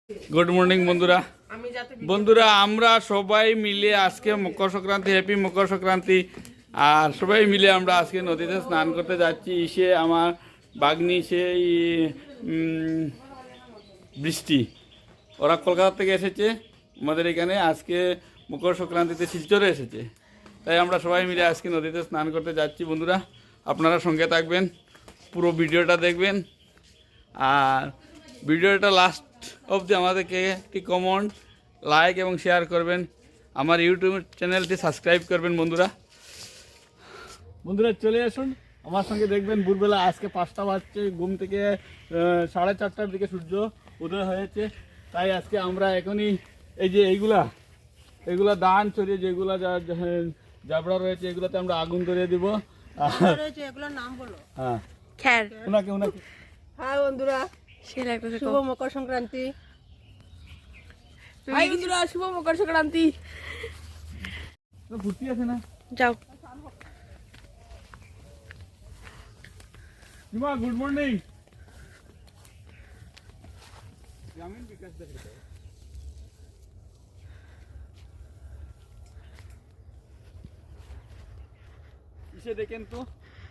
Good morning বন্ধুরা আমরা সবাই মিলে আজকে মকর সংক্রান্তি, হ্যাপি মকর সংক্রান্তি। আর সবাই মিলে আমরা আজকে নদীতে স্নান করতে যাচ্ছি। সে আমার বাগনি, সেই বৃষ্টি, ওরা কলকাতা থেকে এসেছে আমাদের এখানে আজকে মকর সংক্রান্তিতে শিলচরে এসেছে। তাই আমরা সবাই মিলে আজকে নদীতে স্নান করতে যাচ্ছি। বন্ধুরা আপনারা সঙ্গে থাকবেন, পুরো ভিডিওটা দেখবেন। আর ভিডিওটা লাস্ট অবধি আমাদেরকে একটি কমেন্ট, লাইক এবং শেয়ার করবেন। আমার ইউটিউব চ্যানেলটি সাবস্ক্রাইব করবেন। বন্ধুরা চলে আসুন আমার সঙ্গে, দেখবেন ভোরবেলা আজকে 5টা বাজছে, ঘুম থেকে 4:30টার দিকে সূর্য উদয় হয়েছে। তাই আজকে আমরা এখনই এই যে এইগুলা ধান ছড়িয়ে যেগুলা জাবড়া রয়েছে এগুলাতে আমরা আগুন ধরিয়ে দিব। হ্যাঁ বন্ধুরা, শুভ মকর সংক্রান্তি। শুভ মকর সংক্রান্তি। ফুর্তি আছে না? যাও। Good morning. গ্রামীণ বিকাশ ইসে দেখেন তো,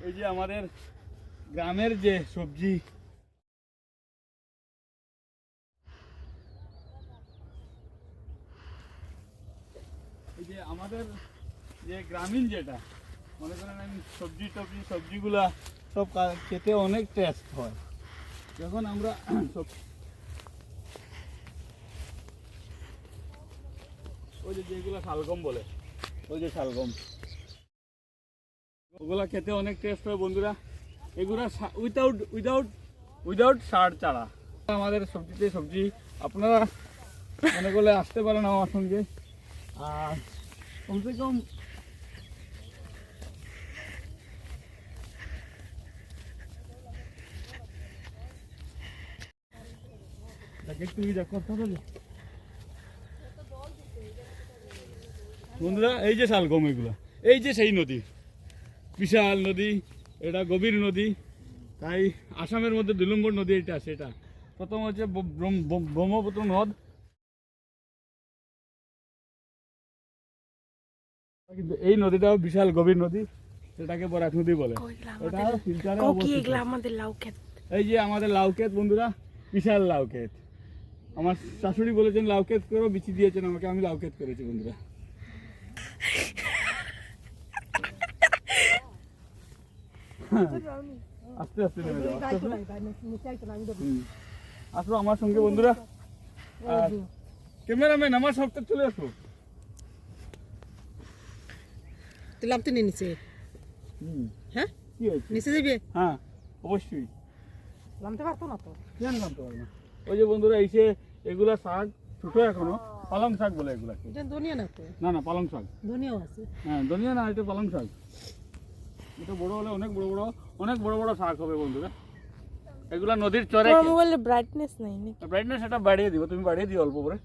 এই যে আমাদের গ্রামের যে সবজি, এই যে আমাদের যে গ্রামীণ যেটা মনে করেন সবজিগুলা সব খেতে অনেক টেস্ট হয়। যখন আমরা ওই যে যেগুলো শালগম বলে, ওই যে শালগম, ওগুলা খেতে অনেক টেস্ট হয় বন্ধুরা। এগুলা উইদাউট সার ছাড়া আমাদের সবজি আপনারা মনে করলে আসতে পারেন আমার সঙ্গে। আর কমসে কম বন্ধুরা এই যে শালগম, এগুলা এই যে সেই নদী, বিশাল নদী, এটা গভীর নদী। তাই আসামের মধ্যে 2 নম্বর নদী এটা, সেটা প্রথম হচ্ছে ব্রহ্মপুত্র নদ, কিন্তু এই নদীটাও বিশাল গভীর নদী, সেটাকে বরাক নদী বলে। এটা শিলচরে অবস্থিত। এই যে আমাদের লাউ ক্ষেত বন্ধুরা, বিশাল লাউ ক্ষেত। আমার শাশুড়ি বলেছেন লাউ ক্ষেত করো, বিচি দিয়েছেন আমাকে, আমি লাউ ক্ষেত করেছি বন্ধুরা। আস্তে আস্তে নেমে যাও, আসো আমার সঙ্গে বন্ধুরা। আর ক্যামেরাম্যান আমার সবটা চলে আসো। নামতে নিচে, হ্যাঁ কি হয়েছে? নিচে যাবে? হ্যাঁ অবশ্যই নামতে পারতো না তো। কেন নামতে পারবো না? ওই যে বন্ধুরা এসে এগুলা শাক ছোট, এখনো পালং শাক বলে এগুলাকে। এটা ধনিয়া না তো? না পালং শাক। ধনিয়াও আছে। হ্যাঁ ধনিয়া না, এটা পালং শাক। এটা বড় হলে অনেক বড় বড় শাক হবে বন্ধুরা। এগুলা নদীর চরে। মোবাইলে ব্রাইটনেস নাই নাকি? ব্রাইটনেস এটা বাড়িয়ে দিব, তুমি বাড়িয়ে দিও অল্প করে।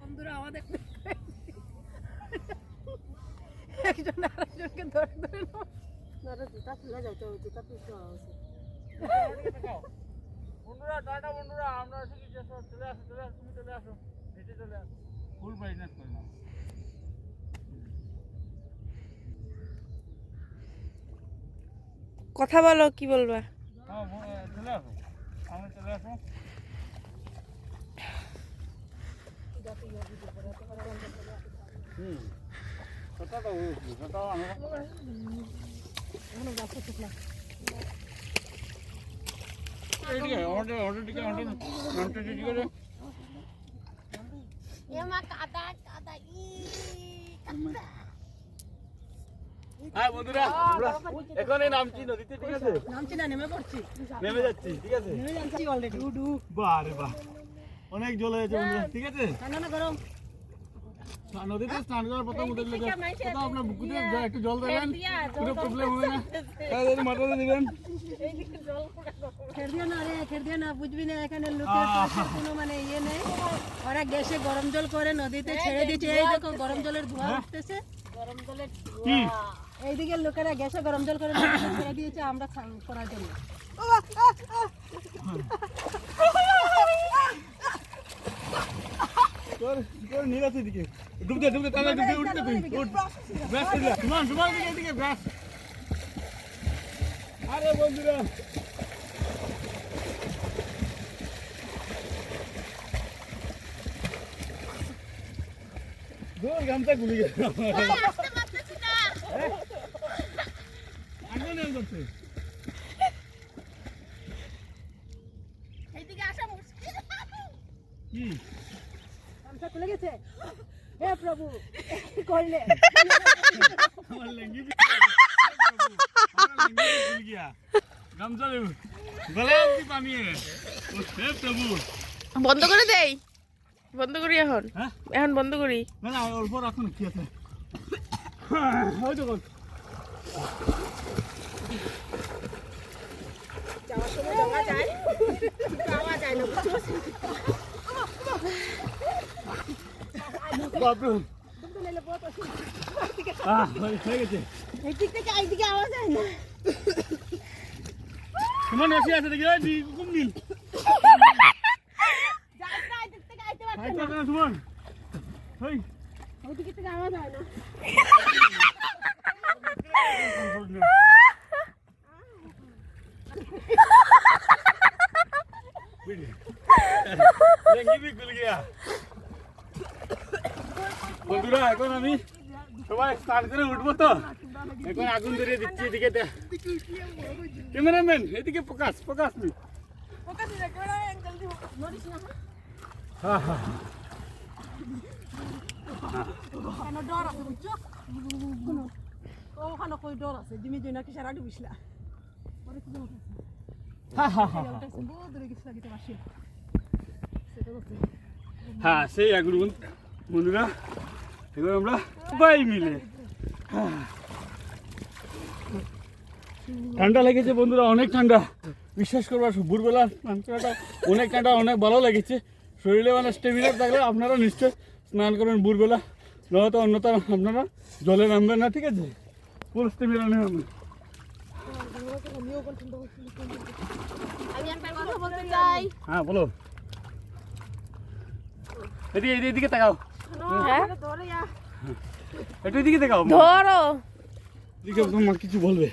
বন্ধুরা আমাদের একজন আরেকজনকে ধরে জুতা খুলে যাইতে হবে, জুতা পিছতে হবে। বন্ধুরা টাটা বন্ধুরা, আমরা চলে আসো, তুমি চলে আসো, নিচে চলে আসো, ফুল ব্রাইটনেস করে নাও। কথা বলো, কি বলবা? হ্যাঁ চলে আসো, সামনে চলে আসো। হ্যাঁ বন্ধুরা আমরা এখন এই নামছি নদীতে, ঠিক আছে? নামছি না, নেমে পড়ছি, নেমে যাচ্ছি, ঠিক আছে? নেমে যাচ্ছি অলরেডি। বাহ রে বাহ, অনেক জল হয়েছে বন্ধুরা, ঠিক আছে? না গরম। নদীতে স্নান করার প্রথম ওদের লেগে কোথাও আপনার বুকুতে একটু জল দেবেন, কোনো প্রবলেম হবে না। তাদের মাথাতে দিবেন। খের দিয়ে না বুঝবি না, এখানে লোকের পয়সার কোনো মানে ইয়ে নেই। ওরা গ্যাসে গরম জল করে নদীতে ছেড়ে দিচ্ছে। এই দেখো গরম জলের ধোঁয়া উঠতেছে। গরম জলের এইদিকে লোকেরা গ্যাসে গরম জল করে নদীতে ছেড়ে দিয়েছে আমরা স্নান করার জন্য। নিরাশি দিকে ডুবতে ডুবতে তাহলে ডুবতে উঠতে তুই উঠ ব্রাশ করে সুমান সুমান দিকে এদিকে ব্রাশ। আরে বন্ধুরা দূর গামটা গুলি গেল আগে নেই করতে এইদিকে আসা মুশকিল। কি গামছা খুলে গেছে। হে প্রভু কি করলে? আমার লেঙ্গি ভুল গিয়া গামছা দেব গলাম কি পানি হে প্রভু। বন্ধ করে দেই, বন্ধ করি এখন। হ্যাঁ এখন বন্ধ করি। না না অল্প রাখুন কি আছে ওই তো যাওয়ার সময় যাওয়া যায়, যাওয়া যায় না বুঝছো? বাপরে হয়ে গেছে। এইদিক থেকে এইদিকে আওয়াজ যায় না। সুমন এসে আছে দেখি কুম নীল যায় না, এইদিক থেকে আইতে পারছে হাই না। না সুমন হই ওইদিকে থেকে আওয়াজ হয় না। বন্ধুরা এখন আমি সবাই স্নান করে উঠবো তো, এখন আগুন ধরিয়ে দিচ্ছি। এদিকে ক্যামেরাম্যান এদিকে প্রকাশ প্রকাশ তুই হ্যাঁ হ্যাঁ কেন ডর আছে বুঝছো? ওখানে কই ডর আছে? জিমি জয় নাকি সারা ডুবিসলা। পরে কি বলছ? হ্যাঁ হ্যাঁ হ্যাঁ ওটা বহুত দূরে গেছে লাগিতে পারছি। হ্যাঁ সেই আগুন বন্ধুরা এখন আমরা সবাই মিলে ঠান্ডা লেগেছে বন্ধুরা, অনেক ঠান্ডা। বিশ্বাস করবার ভোরবেলা স্নান করাটা অনেক ঠান্ডা, অনেক ভালো লেগেছে। শরীরে মানে স্টেমিনা থাকলে আপনারা নিশ্চয় স্নান করবেন ভোরবেলা, নয়তো অন্যতা আপনারা জলে নামবেন না, ঠিক আছে? ফুল স্টেমিনা নেবেন। আমি একটা কথা বলতে চাই। হ্যাঁ বলো, এদিকে এদিকে তাকাও, হ্যাঁ একটু এদিকে তাকাও, ধরো। এদিকে তোমার কিছু বলবে।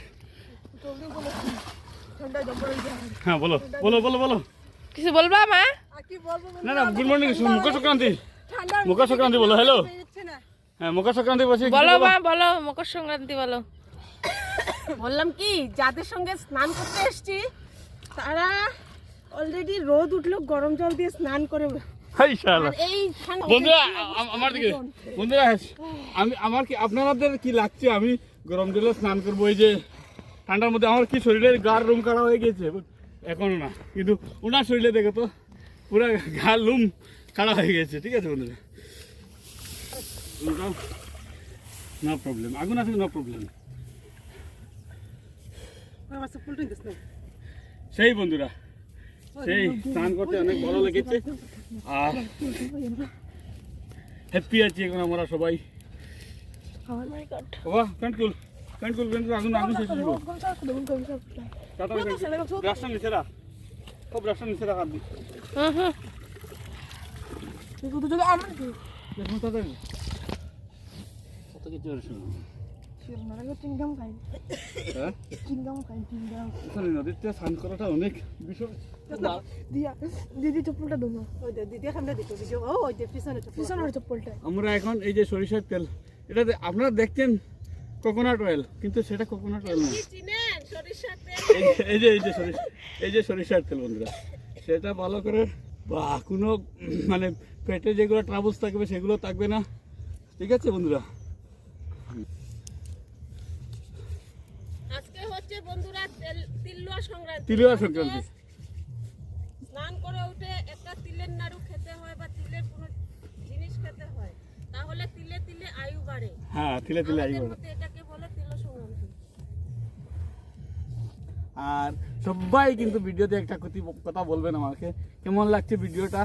হ্যাঁ বলো বলো বলো বলো। কিছু বলবা মা? আর কি বলবো? না না গুড মর্নিং, মকর সংক্রান্তি, ঠান্ডা মকর সংক্রান্তি বলো। হ্যালো হচ্ছে না। হ্যাঁ মকর সংক্রান্তি বলছি। বলো মা, বলো মকর সংক্রান্তি বলো। বললাম কি, যাদের সঙ্গে স্নান করতে এসেছি তারা অলরেডি রোদ উঠলো গরম জল দিয়ে স্নান করে। হাই শালা আর এই ঠান্ডা বন্ধুরা আমার দিকে বন্ধুরা, আমার কি আপনাদের কি লাগছে? আমি গরম জলে স্নান করবো এই যে ঠান্ডার মধ্যে, আমার কি শরীরের গার রুম কাটা হয়ে গেছে এখনো না, কিন্তু ওনার শরীরে দেখো তো পুরো গার লুম কাটা হয়ে গেছে, ঠিক আছে বন্ধুরা? নো প্রবলেম, আগুন আছে নো প্রবলেম। সেই বন্ধুরা সেই স্নান করতে অনেক ভালো লেগেছে আর হ্যাপি আছি এখন আমরা সবাই। বাবা প্যান্ট খুল, প্যান্ট খুল, প্যান্ট খুল, আগুন আগুন শেষ দিব। ব্রাশটা নিচে রাখ, ও ব্রাশটা নিচে রাখ। আপনি দেখুন তাদের কত কিছু হ্যাঁ নদীতে স্নান করাটা অনেক বিষয়। দিদি চপ্পলটা দোনো, ওই দিদি এখানে দিতো ভিডিও। ও ওই যে পিছনের চপ্পলটা। আমরা এখন এই যে সরিষার তেল, এটা আপনারা দেখছেন কোকোনাট অয়েল, কিন্তু সেটা কোকোনাট অয়েল না। এই যে সরিষার তেল বন্ধুরা, সেটা ভালো করে বা কোনো মানে পেটে যেগুলো ট্রাবলস থাকবে সেগুলো থাকবে না, ঠিক আছে বন্ধুরা? আজকে হচ্ছে বন্ধুরা তিলুয়া সংক্রান্তি। তিলুয়া সংক্রান্তি। স্নান করে উঠে একটা তিলের নাড়ু খেতে হয় বা তিলের কোনো জিনিস খেতে হয়, তাহলে তিলে তিলে আয়ু বাড়ে। হ্যাঁ, তিলে তিলে আয়ু বাড়ে। এটাকে বলে তিল সংক্রান্তি। আর সবাই কিন্তু ভিডিওতে একটা কথা বলবেন আমাকে, কেমন লাগছে ভিডিওটা।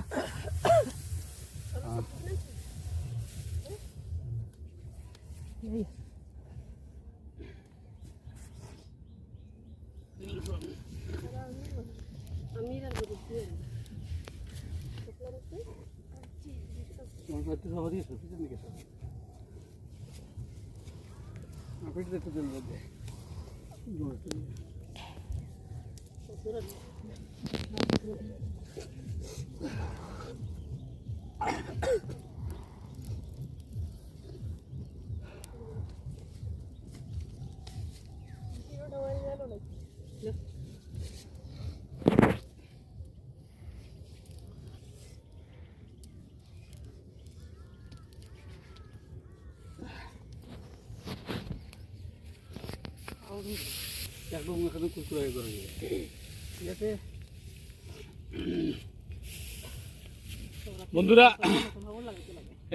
একদম এখানে কুকুর করে ঠিক আছে বন্ধুরা।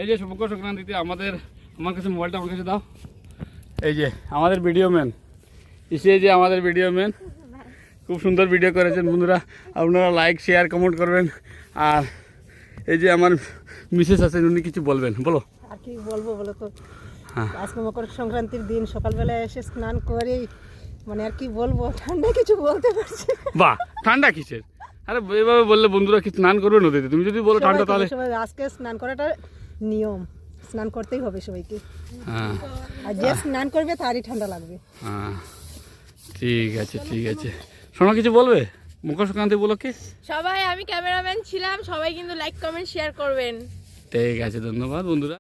এই যে মকর সংক্রান্তিতে আমার কাছে মোবাইলটা আমার কাছে দাও। এই যে আমাদের ভিডিও ম্যান যে আমাদের ভিডিও ম্যান খুব সুন্দর ভিডিও করেছেন বন্ধুরা। আপনারা লাইক শেয়ার কমেন্ট করবেন। আর এই যে আমার মিসেস আছেন, উনি কিছু বলবেন, বলো। আর কি বলবো বলো তো, হ্যাঁ। আজকে মকর সংক্রান্তির দিন সকালবেলা এসে স্নান করে মানে আর কি বলবো, ঠান্ডা কিছু বলতে পারছি না। বাহ, ঠান্ডা কিসের? আরে এভাবে বললে বন্ধুরা কি স্নান করবে নদীতে? তুমি যদি বলো ঠান্ডা তাহলে সবাই আজকে স্নান করাটা নিয়ম, স্নান করতেই হবে সবাইকে। হ্যাঁ আর যে স্নান করবে তারই ঠান্ডা লাগবে। হ্যাঁ, ঠিক আছে ঠিক আছে। শোনো, কিছু বলবে মকর সংক্রান্তি বলো কি? সবাই, আমি ক্যামেরাম্যান ছিলাম, সবাই কিন্তু লাইক কমেন্ট শেয়ার করবেন। ঠিক আছে, ধন্যবাদ বন্ধুরা।